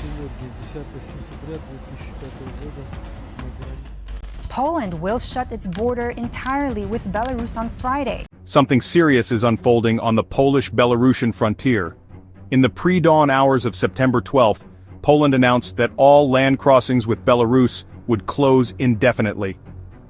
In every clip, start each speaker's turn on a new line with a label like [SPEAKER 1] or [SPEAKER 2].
[SPEAKER 1] сегодня 10 сентября 2005 года на границе.
[SPEAKER 2] Poland will shut its border entirely with Belarus on Friday.
[SPEAKER 3] Something serious is unfolding on the Polish-Belarusian frontier. In the pre-dawn hours of September 12th, Poland announced that all land crossings with Belarus would close indefinitely.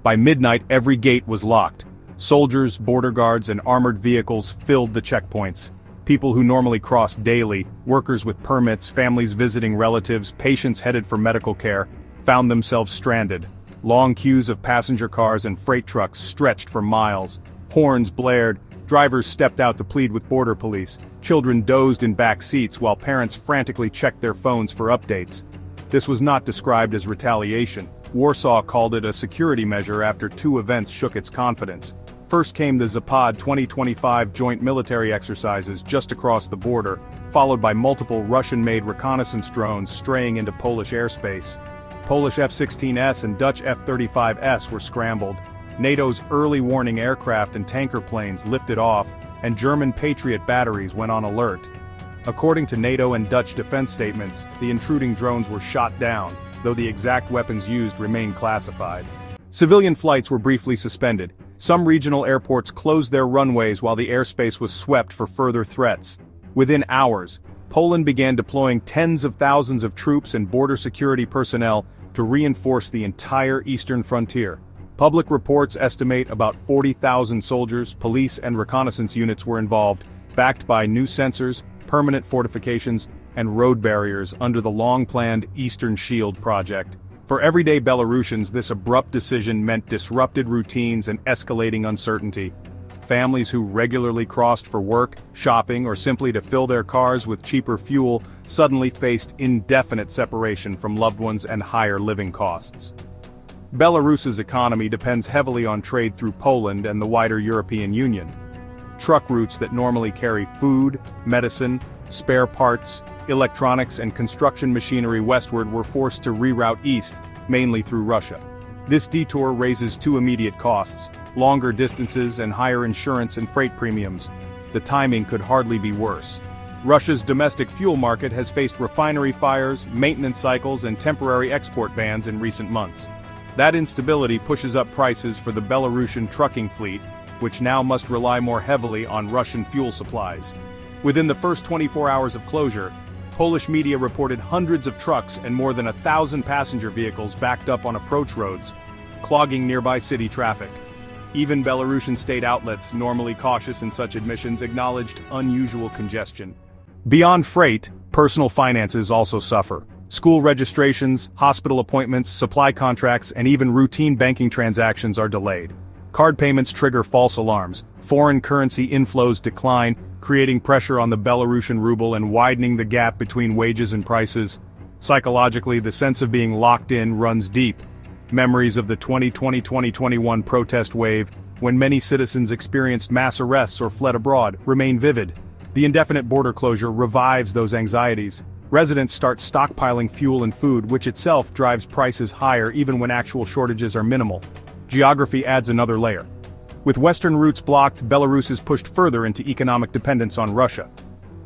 [SPEAKER 3] By midnight, every gate was locked. Soldiers, border guards, and armored vehicles filled the checkpoints. People who normally cross daily, workers with permits, families visiting relatives, patients headed for medical care, found themselves stranded. Long queues of passenger cars and freight trucks stretched for miles. Horns blared, drivers stepped out to plead with border police. Children dozed in back seats while parents frantically checked their phones for updates. This was not described as retaliation. Warsaw called it a security measure after two events shook its confidence. First came the Zapad 2025 joint military exercises just across the border, followed by multiple Russian-made reconnaissance drones straying into Polish airspace. Polish F-16S and Dutch F-35S were scrambled. NATO's early warning aircraft and tanker planes lifted off, and German Patriot batteries went on alert. According to NATO and Dutch defense statements, the intruding drones were shot down, though the exact weapons used remain classified. Civilian flights were briefly suspended. Some regional airports closed their runways while the airspace was swept for further threats. Within hours, Poland began deploying tens of thousands of troops and border security personnel to reinforce the entire eastern frontier. Public reports estimate about 40,000 soldiers, police, and reconnaissance units were involved, backed by new sensors, permanent fortifications, and road barriers under the long-planned Eastern Shield project. For everyday Belarusians, this abrupt decision meant disrupted routines and escalating uncertainty. Families who regularly crossed for work, shopping, or simply to fill their cars with cheaper fuel suddenly faced indefinite separation from loved ones and higher living costs. Belarus's economy depends heavily on trade through Poland and the wider European Union. Truck routes that normally carry food, medicine, spare parts, electronics, and construction machinery westward were forced to reroute east, mainly through Russia. This detour raises two immediate costs: longer distances and higher insurance and freight premiums. The timing could hardly be worse. Russia's domestic fuel market has faced refinery fires, maintenance cycles, and temporary export bans in recent months. That instability pushes up prices for the Belarusian trucking fleet, which now must rely more heavily on Russian fuel supplies. Within the first 24 hours of closure, Polish media reported hundreds of trucks and more than 1,000 passenger vehicles backed up on approach roads, clogging nearby city traffic. Even Belarusian state outlets, normally cautious in such admissions, acknowledged unusual congestion. Beyond freight, personal finances also suffer. School registrations, hospital appointments, supply contracts, and even routine banking transactions are delayed. Card payments trigger false alarms. Foreign currency inflows decline, creating pressure on the Belarusian ruble and widening the gap between wages and prices. Psychologically, the sense of being locked in runs deep. Memories of the 2020-2021 protest wave, when many citizens experienced mass arrests or fled abroad, remain vivid. The indefinite border closure revives those anxieties. Residents start stockpiling fuel and food, which itself drives prices higher even when actual shortages are minimal. Geography adds another layer. With western routes blocked, Belarus is pushed further into economic dependence on Russia.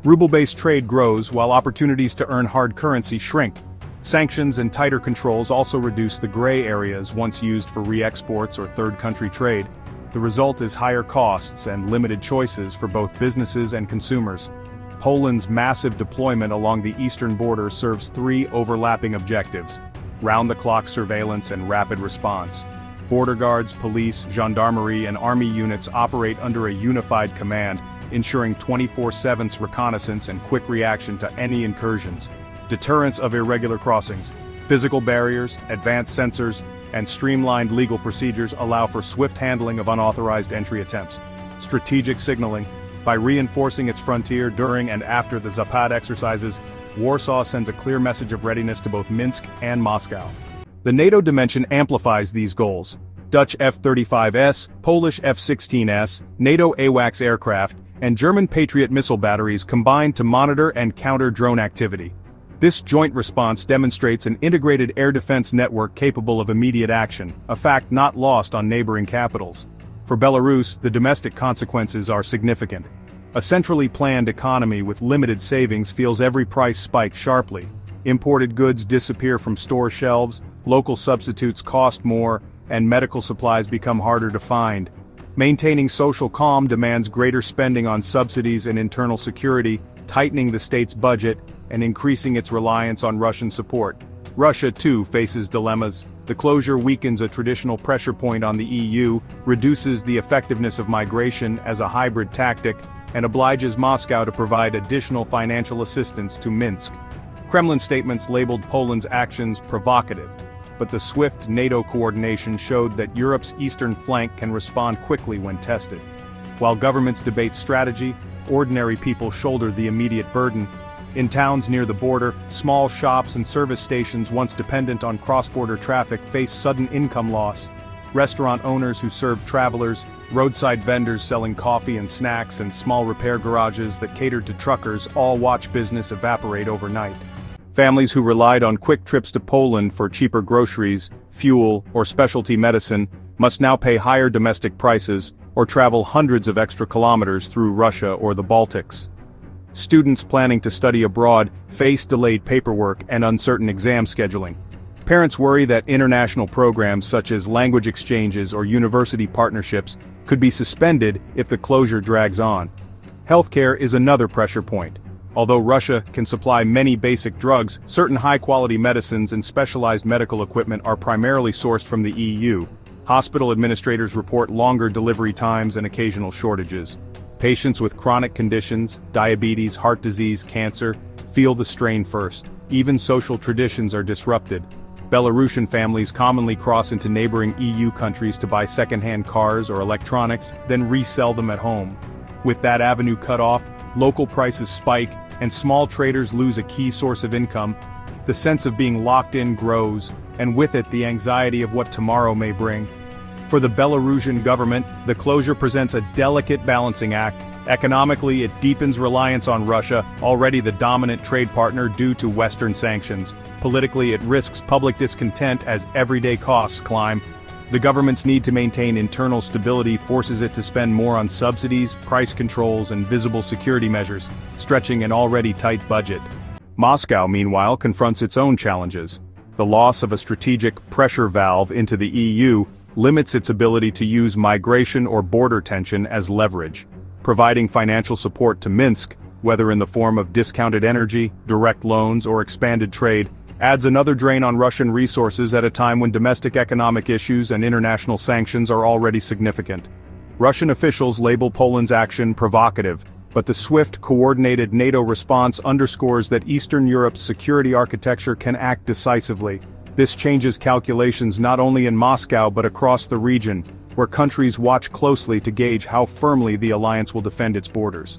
[SPEAKER 3] Ruble-based trade grows while opportunities to earn hard currency shrink. Sanctions and tighter controls also reduce the gray areas once used for re-exports or third-country trade. The result is higher costs and limited choices for both businesses and consumers. Poland's massive deployment along the eastern border serves three overlapping objectives: round-the-clock surveillance and rapid response. Border guards, police, gendarmerie, and army units operate under a unified command, ensuring 24/7 reconnaissance and quick reaction to any incursions. Deterrence of irregular crossings. Physical barriers, advanced sensors, and streamlined legal procedures allow for swift handling of unauthorized entry attempts. Strategic signaling. By reinforcing its frontier during and after the Zapad exercises, Warsaw sends a clear message of readiness to both Minsk and Moscow. The NATO dimension amplifies these goals. Dutch F-35S, Polish F-16S, NATO AWACS aircraft, and German Patriot missile batteries combine to monitor and counter drone activity. This joint response demonstrates an integrated air defense network capable of immediate action, a fact not lost on neighboring capitals. For Belarus, the domestic consequences are significant. A centrally planned economy with limited savings feels every price spike sharply. Imported goods disappear from store shelves, local substitutes cost more, and medical supplies become harder to find. Maintaining social calm demands greater spending on subsidies and internal security, tightening the state's budget, and increasing its reliance on Russian support. Russia, too, faces dilemmas. The closure weakens a traditional pressure point on the EU, reduces the effectiveness of migration as a hybrid tactic, and obliges Moscow to provide additional financial assistance to Minsk. Kremlin statements labeled Poland's actions provocative, but the swift NATO coordination showed that Europe's eastern flank can respond quickly when tested. While governments debate strategy, ordinary people shoulder the immediate burden. In towns near the border, small shops and service stations once dependent on cross-border traffic face sudden income loss. Restaurant owners who serve travelers, roadside vendors selling coffee and snacks, and small repair garages that catered to truckers all watch business evaporate overnight. Families who relied on quick trips to Poland for cheaper groceries, fuel, or specialty medicine must now pay higher domestic prices or travel hundreds of extra kilometers through Russia or the Baltics. Students planning to study abroad face delayed paperwork and uncertain exam scheduling. Parents worry that international programs such as language exchanges or university partnerships could be suspended if the closure drags on. Healthcare is another pressure point. Although Russia can supply many basic drugs, certain high-quality medicines and specialized medical equipment are primarily sourced from the EU. Hospital administrators report longer delivery times and occasional shortages. Patients with chronic conditions, diabetes, heart disease, cancer, feel the strain first. Even social traditions are disrupted. Belarusian families commonly cross into neighboring EU countries to buy second-hand cars or electronics, then resell them at home. With that avenue cut off, local prices spike, and small traders lose a key source of income. The sense of being locked in grows, and with it the anxiety of what tomorrow may bring. For the Belarusian government, the closure presents a delicate balancing act. Economically, it deepens reliance on Russia, already the dominant trade partner due to Western sanctions. Politically, it risks public discontent as everyday costs climb. The government's need to maintain internal stability forces it to spend more on subsidies, price controls, and visible security measures, stretching an already tight budget. Moscow, meanwhile, confronts its own challenges. The loss of a strategic pressure valve into the EU limits its ability to use migration or border tension as leverage. Providing financial support to Minsk, whether in the form of discounted energy, direct loans, or expanded trade, adds another drain on Russian resources at a time when domestic economic issues and international sanctions are already significant. Russian officials label Poland's action provocative, but the swift, coordinated NATO response underscores that Eastern Europe's security architecture can act decisively. This changes calculations not only in Moscow but across the region, where countries watch closely to gauge how firmly the alliance will defend its borders.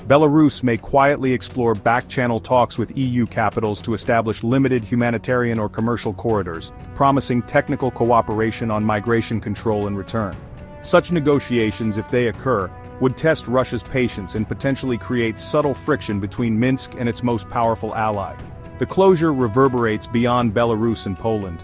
[SPEAKER 3] Belarus may quietly explore back-channel talks with EU capitals to establish limited humanitarian or commercial corridors, promising technical cooperation on migration control in return. Such negotiations, if they occur, would test Russia's patience and potentially create subtle friction between Minsk and its most powerful ally. The closure reverberates beyond Belarus and Poland.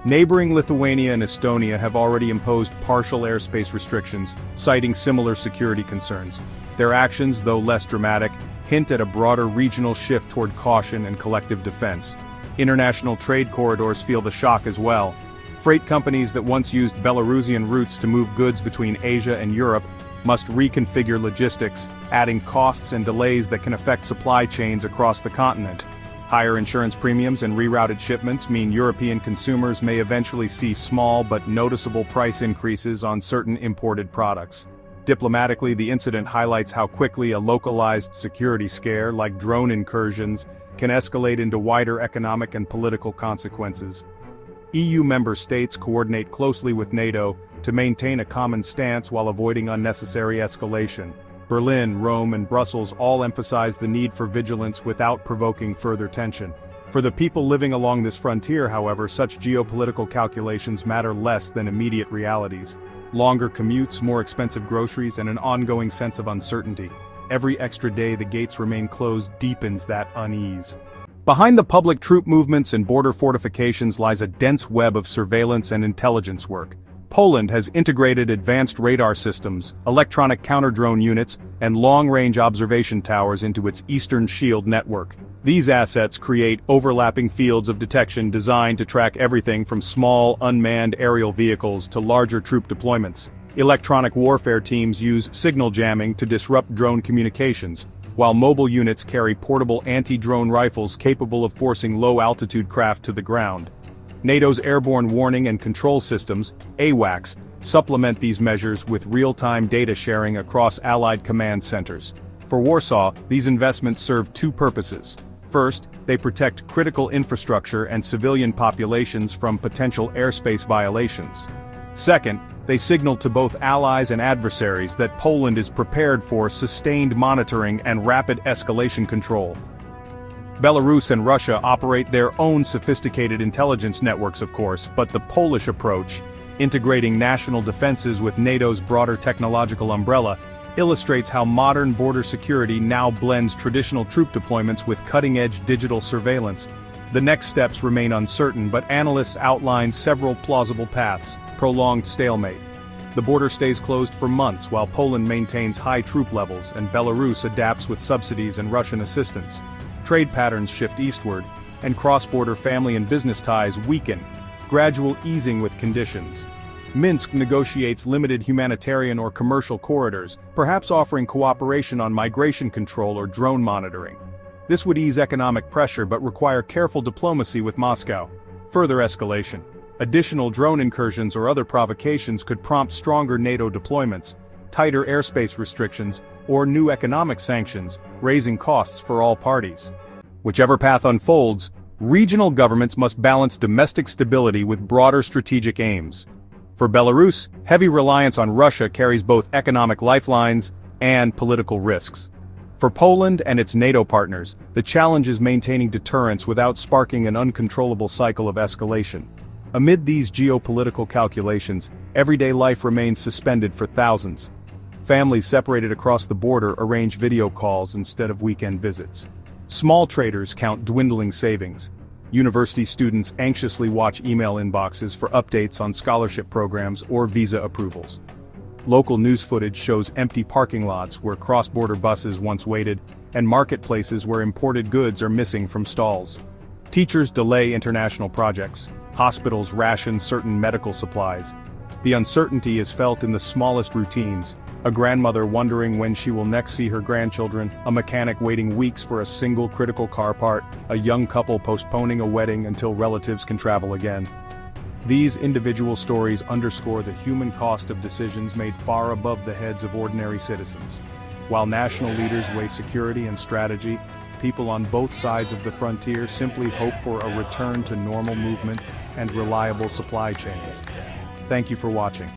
[SPEAKER 3] Neighboring Lithuania and Estonia have already imposed partial airspace restrictions, citing similar security concerns. Their actions, though less dramatic, hint at a broader regional shift toward caution and collective defense. International trade corridors feel the shock as well. Freight companies that once used Belarusian routes to move goods between Asia and Europe must reconfigure logistics, adding costs and delays that can affect supply chains across the continent. Higher insurance premiums and rerouted shipments mean European consumers may eventually see small but noticeable price increases on certain imported products. Diplomatically, the incident highlights how quickly a localized security scare, like drone incursions, can escalate into wider economic and political consequences. EU member states coordinate closely with NATO to maintain a common stance while avoiding unnecessary escalation. Berlin, Rome, and Brussels all emphasize the need for vigilance without provoking further tension. For the people living along this frontier, however, such geopolitical calculations matter less than immediate realities. Longer commutes, more expensive groceries, and an ongoing sense of uncertainty. Every extra day the gates remain closed deepens that unease. Behind the public troop movements and border fortifications lies a dense web of surveillance and intelligence work. Poland has integrated advanced radar systems, electronic counter-drone units, and long-range observation towers into its Eastern Shield network. These assets create overlapping fields of detection designed to track everything from small, unmanned aerial vehicles to larger troop deployments. Electronic warfare teams use signal jamming to disrupt drone communications, while mobile units carry portable anti-drone rifles capable of forcing low-altitude craft to the ground. NATO's airborne warning and control systems, AWACS, supplement these measures with real-time data sharing across Allied command centers. For Warsaw, these investments serve two purposes. First, they protect critical infrastructure and civilian populations from potential airspace violations. Second, they signal to both allies and adversaries that Poland is prepared for sustained monitoring and rapid escalation control. Belarus and Russia operate their own sophisticated intelligence networks, of course, but the Polish approach, integrating national defenses with NATO's broader technological umbrella, illustrates how modern border security now blends traditional troop deployments with cutting-edge digital surveillance. The next steps remain uncertain, but analysts outline several plausible paths. Prolonged stalemate. The border stays closed for months while Poland maintains high troop levels and Belarus adapts with subsidies and Russian assistance. Trade patterns shift eastward, and cross-border family and business ties weaken, gradual easing with conditions. Minsk negotiates limited humanitarian or commercial corridors, perhaps offering cooperation on migration control or drone monitoring. This would ease economic pressure but require careful diplomacy with Moscow. Further escalation. Additional drone incursions or other provocations could prompt stronger NATO deployments, tighter airspace restrictions, or new economic sanctions, raising costs for all parties. Whichever path unfolds, regional governments must balance domestic stability with broader strategic aims. For Belarus, heavy reliance on Russia carries both economic lifelines and political risks. For Poland and its NATO partners, the challenge is maintaining deterrence without sparking an uncontrollable cycle of escalation. Amid these geopolitical calculations, everyday life remains suspended for thousands. Families separated across the border arrange video calls instead of weekend visits. Small traders count dwindling savings. University students anxiously watch email inboxes for updates on scholarship programs or visa approvals. Local news footage shows empty parking lots where cross-border buses once waited, and marketplaces where imported goods are missing from stalls. Teachers delay international projects. Hospitals ration certain medical supplies. The uncertainty is felt in the smallest routines. A grandmother wondering when she will next see her grandchildren, a mechanic waiting weeks for a single critical car part, a young couple postponing a wedding until relatives can travel again. These individual stories underscore the human cost of decisions made far above the heads of ordinary citizens. While national leaders weigh security and strategy, people on both sides of the frontier simply hope for a return to normal movement and reliable supply chains. Thank you for watching.